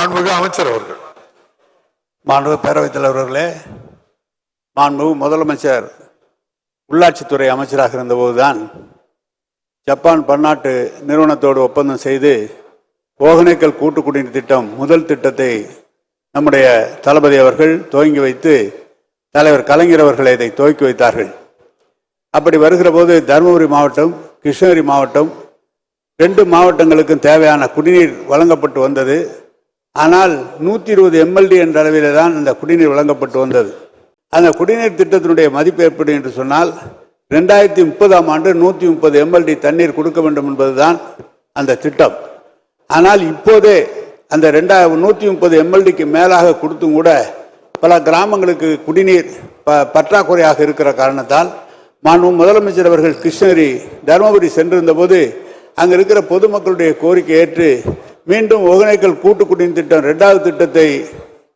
மாண்புமிகு அமைச்சர் அவர்கள். மாண்புமிகு பேரவைத் தலைவர்களே, மாண்புமிகு முதலமைச்சர் உள்ளாட்சித்துறை அமைச்சராக இருந்தபோதுதான் ஜப்பான் பன்னாட்டு நிறுவனத்தோடு ஒப்பந்தம் செய்து ஒகேனக்கல் கூட்டு குடிநீர் திட்டம் முதல் திட்டத்தை நம்முடைய தளபதி அவர்கள் துவங்கி வைத்து தலைவர் கலைஞர் அவர்கள் இதை துவக்கி வைத்தார்கள். அப்படி வருகிற போது தருமபுரி மாவட்டம், கிருஷ்ணகிரி மாவட்டம், 2 மாவட்டங்களுக்கும் தேவையான குடிநீர் வழங்கப்பட்டு வந்தது. ஆனால் 120 MLD என்ற அளவிலே தான் அந்த குடிநீர் வழங்கப்பட்டு வந்தது. அந்த குடிநீர் திட்டத்தினுடைய மதிப்பு எப்படி என்று சொன்னால் 2030ஆம் ஆண்டு 130 MLD தண்ணீர் கொடுக்க வேண்டும் என்பதுதான் அந்த திட்டம். ஆனால் இப்போதே அந்த 130 MLDக்கு மேலாக கொடுத்தும் கூட பல கிராமங்களுக்கு குடிநீர் பற்றாக்குறையாக இருக்கிற காரணத்தால் மாண்புமிகு முதலமைச்சர் அவர்கள் கிருஷ்ணகிரி, தருமபுரி சென்றிருந்த போது அங்கே இருக்கிற பொதுமக்களுடைய கோரிக்கை ஏற்று மீண்டும் ஒகேனக்கல் கூட்டு குடிநீர் திட்டம் 2வது திட்டத்தை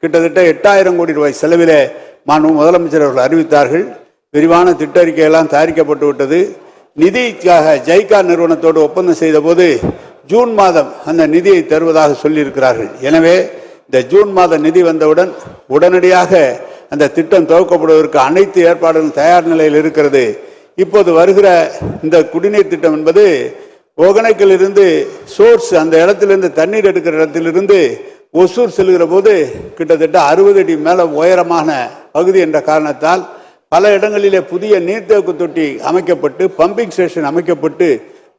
கிட்டத்தட்ட 8000 கோடி ரூபாய் செலவிலே மாண்புமிகு முதலமைச்சர் அவர்கள் அறிவித்தார்கள். விரிவான திட்ட அறிக்கையெல்லாம் தயாரிக்கப்பட்டு விட்டது. நிதிக்காக ஜைகா நிறுவனத்தோடு ஒப்பந்தம் செய்த போது ஜூன் மாதம் அந்த நிதியை தருவதாக சொல்லியிருக்கிறார்கள். எனவே இந்த ஜூன் மாத நிதி வந்தவுடன் உடனடியாக அந்த திட்டம் துவக்கப்படுவதற்கு அனைத்து ஏற்பாடுகளும் தயார் நிலையில் இருக்கிறது. இப்போது வருகிற இந்த குடிநீர் திட்டம் என்பது ஒகேனக்கல் இருந்து சோர்ஸ், அந்த இடத்திலிருந்து தண்ணீர் எடுக்கிற இடத்திலிருந்து ஒசூர் செல்கிற போது கிட்டத்தட்ட 60 அடி மேல உயரமான பகுதி என்ற காரணத்தால் பல இடங்களிலே புதிய நீர்த்தேக்க தொட்டி அமைக்கப்பட்டு பம்பிங் ஸ்டேஷன் அமைக்கப்பட்டு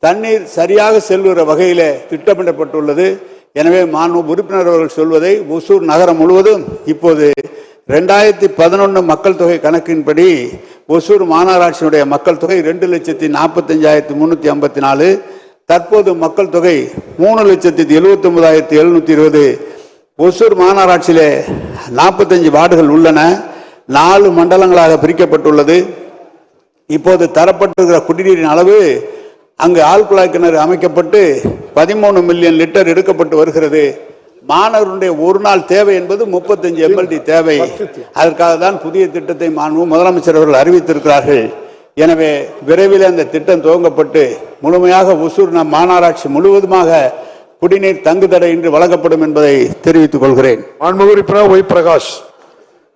தண்ணீர் சரியாக செல்கிற வகையிலே திட்டமிடப்பட்டுள்ளது. எனவே மாண்புமிகு உறுப்பினர் அவர்கள் சொல்வதை ஒசூர் நகரம் முழுவதும் இப்போது 2011 மக்கள் தொகை கணக்கின்படி ஒசூர் மாநகராட்சியினுடைய மக்கள் தொகை 2,45,354. தற்போது மக்கள் தொகை 3,79,720. ஒசூர் மாநகராட்சியிலே 45 வார்டுகள் உள்ளன. 4 மண்டலங்களாக பிரிக்கப்பட்டுள்ளது. இப்போது தரப்பட்டிருக்கிற குடிநீரின் அளவு அங்கு ஆழ்குழாய் கிணறு அமைக்கப்பட்டு 13 மில்லியன் லிட்டர் எடுக்கப்பட்டு வருகிறது. மாணவருடைய ஒரு நாள் தேவை என்பது 35 MLD தேவை. அதற்காக தான் புதிய திட்டத்தை மாண்புமிகு முதலமைச்சர் அவர்கள் அறிவித்திருக்கிறார்கள். எனவே விரைவில் அந்த திட்டம் துவங்கப்பட்டு முழுமையாக ஒசூர் மாநகராட்சி முழுவதுமாக குடிநீர் தங்குதடையின்றி வழங்கப்படும் என்பதை தெரிவித்துக் கொள்கிறேன். மாண்புமிகு உறுப்பினர் ஒய் பிரகாஷ்.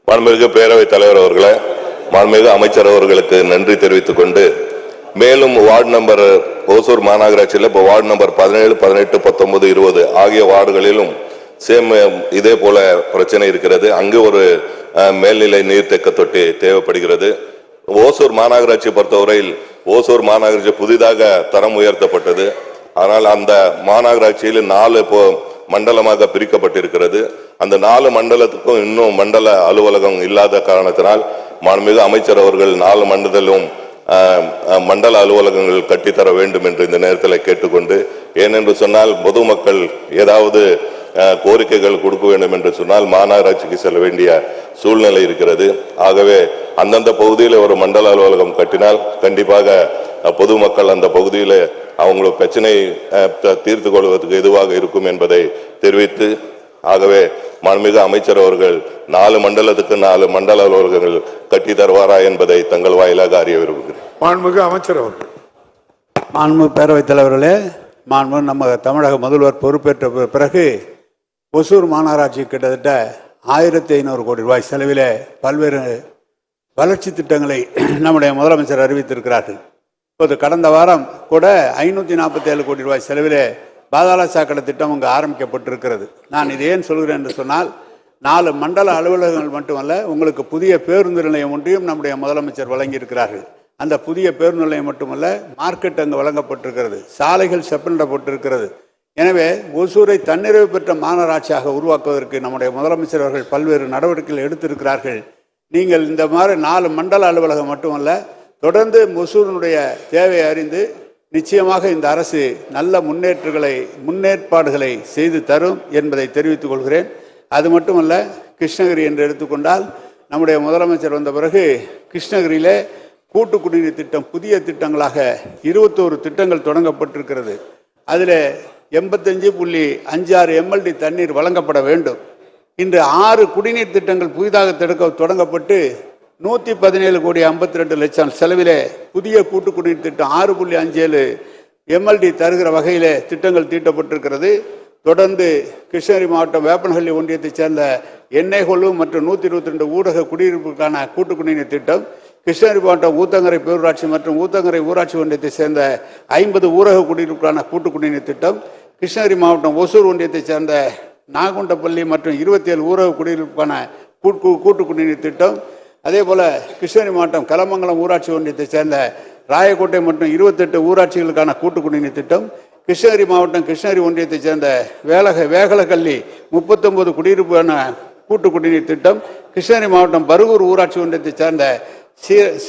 மாண்புமிகு பேரவைத் தலைவர் அவர்களே, மாண்புமிகு அமைச்சர் அவர்களுக்கு நன்றி தெரிவித்துக் கொண்டு, மேலும் வார்டு நம்பர் ஓசூர் மாநகராட்சியில் இப்போ வார்டு நம்பர் 17, 18, 19, 20 ஆகிய வார்டுகளிலும் சேம் இதே போல பிரச்சனை இருக்கிறது. அங்கு ஒரு மேல்நிலை நீர்த்தேக்க தொட்டி தேவைப்படுகிறது. ஓசூர் மாநகராட்சியை பொறுத்தவரையில் ஓசூர் மாநகராட்சி புதிதாக தரம் உயர்த்தப்பட்டது. ஆனால் அந்த மாநகராட்சியில் 4 மண்டலமாக பிரிக்கப்பட்டிருக்கிறது. அந்த 4 மண்டலத்துக்கும் இன்னும் மண்டல அலுவலகம் இல்லாத காரணத்தினால் மாண்புமிகு அமைச்சர் அவர்கள் 4 மண்டலம் மண்டல அலுவலகங்கள் கட்டித்தர வேண்டும் என்று இந்த நேரத்தில் கேட்டுக்கொண்டு, ஏனென்று சொன்னால் பொதுமக்கள் ஏதாவது கோரிக்கைகள் கொடுக்க வேண்டும் என்று சொன்னால் மாநகராட்சிக்கு செல்ல வேண்டிய சூழ்நிலை இருக்கிறது. ஆகவே அந்தந்த பகுதியில் ஒரு மண்டல அலுவலகம் கட்டினால் கண்டிப்பாக பொதுமக்கள் அந்த பகுதியில் அவங்களோட பிரச்சனை தீர்த்து கொள்வதற்கு எதுவாக இருக்கும் என்பதை தெரிவித்து, ஆகவே மாண்புமிகு அமைச்சர் அவர்கள் 4 மண்டலத்துக்கு 4 மண்டல அலுவலகங்கள் கட்டி தருவாரா என்பதை தங்கள் வாயிலாக அறிய விரும்புகிறேன். மாண்புமிகு அமைச்சர் அவர்கள். மாண்புமிகு பேரவைத் தலைவர்களே, மாண்புமிகு நம்ம தமிழக முதல்வர் பொறுப்பேற்ற பிறகு ஒசூர் மாநகராட்சி கிட்டத்தட்ட 1500 கோடி ரூபாய் செலவிலே பல்வேறு வளர்ச்சி திட்டங்களை நம்முடைய முதலமைச்சர் அறிவித்திருக்கிறார்கள். இப்போது கடந்த வாரம் கூட 547 கோடி ரூபாய் செலவிலே பாதாள சாக்கடை திட்டம் அங்கு ஆரம்பிக்கப்பட்டிருக்கிறது. நான் இதை ஏன் சொல்கிறேன் என்று சொன்னால், 4 மண்டல அலுவலகங்கள் மட்டுமல்ல, உங்களுக்கு புதிய பேருந்து நிலையம் ஒன்றையும் நம்முடைய முதலமைச்சர் வழங்கியிருக்கிறார்கள். அந்த புதிய பேருந்து நிலையம் மட்டுமல்ல, மார்க்கெட் அங்கு வழங்கப்பட்டிருக்கிறது, சாலைகள் செப்பனிடப்பட்டிருக்கிறது. எனவே ஒசூரை தன்னிறைவு பெற்ற மாநகராட்சியாக உருவாக்குவதற்கு நம்முடைய முதலமைச்சர் அவர்கள் பல்வேறு நடவடிக்கைகள் எடுத்திருக்கிறார்கள். நீங்கள் இந்த மாதிரி 4 மண்டல அலுவலகம் மட்டுமல்ல, தொடர்ந்து ஒசூரினுடைய தேவையை அறிந்து நிச்சயமாக இந்த அரசு நல்ல முன்னேற்பாடுகளை செய்து தரும் என்பதை தெரிவித்துக் கொள்கிறேன். அது மட்டுமல்ல, கிருஷ்ணகிரி என்று எடுத்துக்கொண்டால் நம்முடைய முதலமைச்சர் வந்த பிறகு கிருஷ்ணகிரியிலே கூட்டு குடிநீர் திட்டம் புதிய திட்டங்களாக 21 திட்டங்கள் தொடங்கப்பட்டிருக்கிறது. அதில் 85.56 MLD தண்ணீர் வழங்கப்பட வேண்டும். இன்று 6 குடிநீர் திட்டங்கள் புதிதாக தொடங்கப்பட்டு 117 கோடி 52 லட்சம் செலவிலே புதிய கூட்டு குடிநீர் திட்டம் 6.57 MLD தருகிற வகையிலே திட்டங்கள் தீட்டப்பட்டிருக்கிறது. தொடர்ந்து கிருஷ்ணகிரி மாவட்டம் வேப்பனஹள்ளி ஒன்றியத்தைச் சேர்ந்த எண்ணெய் கொள்ளும் மற்றும் 122 ஊரக குடியிருப்புக்கான கூட்டு குடிநீர் திட்டம், கிருஷ்ணகிரி மாவட்டம் ஊத்தங்கரை பேரூராட்சி மற்றும் ஊத்தங்கரை ஊராட்சி ஒன்றியத்தைச் சேர்ந்த 50 ஊரக குடியிருப்புக்கான கூட்டு குடிநீர் திட்டம், கிருஷ்ணகிரி மாவட்டம் ஒசூர் ஒன்றியத்தைச் சேர்ந்த நாகுண்டப்பள்ளி மற்றும் 27 ஊரக குடியிருப்புக்கான கூட்டு குடிநீர் திட்டம், அதே போல கிருஷ்ணகிரி மாவட்டம் கலமங்கலம் ஊராட்சி ஒன்றியத்தைச் சேர்ந்த ராயக்கோட்டை மற்றும் 28 ஊராட்சிகளுக்கான கூட்டு குடிநீர் திட்டம், கிருஷ்ணகிரி மாவட்டம் கிருஷ்ணகிரி ஒன்றியத்தைச் சேர்ந்த வேகலக்கல்லி 39 குடியிருப்பான கூட்டு குடிநீர் திட்டம், கிருஷ்ணகிரி மாவட்டம் பருகூர் ஊராட்சி ஒன்றியத்தைச் சேர்ந்த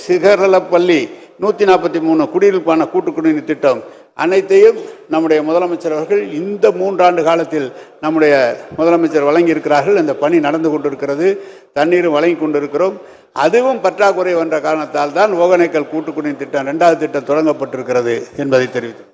சிகரலப்பள்ளி 143 குடியிருப்பான கூட்டு குடிநீர் திட்டம் அனைத்தையும் நம்முடைய முதலமைச்சர் அவர்கள் இந்த 3 ஆண்டு காலத்தில் நம்முடைய முதலமைச்சர் வழங்கியிருக்கிறார்கள். இந்த பணி நடந்து கொண்டிருக்கிறது, தண்ணீரும் வழங்கி கொண்டிருக்கிறோம். அதுவும் பற்றாக்குறை என்ற காரணத்தால் தான் ஒகேனக்கல் கூட்டு குடிநீர் திட்டம் 2வது திட்டம் தொடங்கப்பட்டிருக்கிறது என்பதை தெரிவித்தோம்.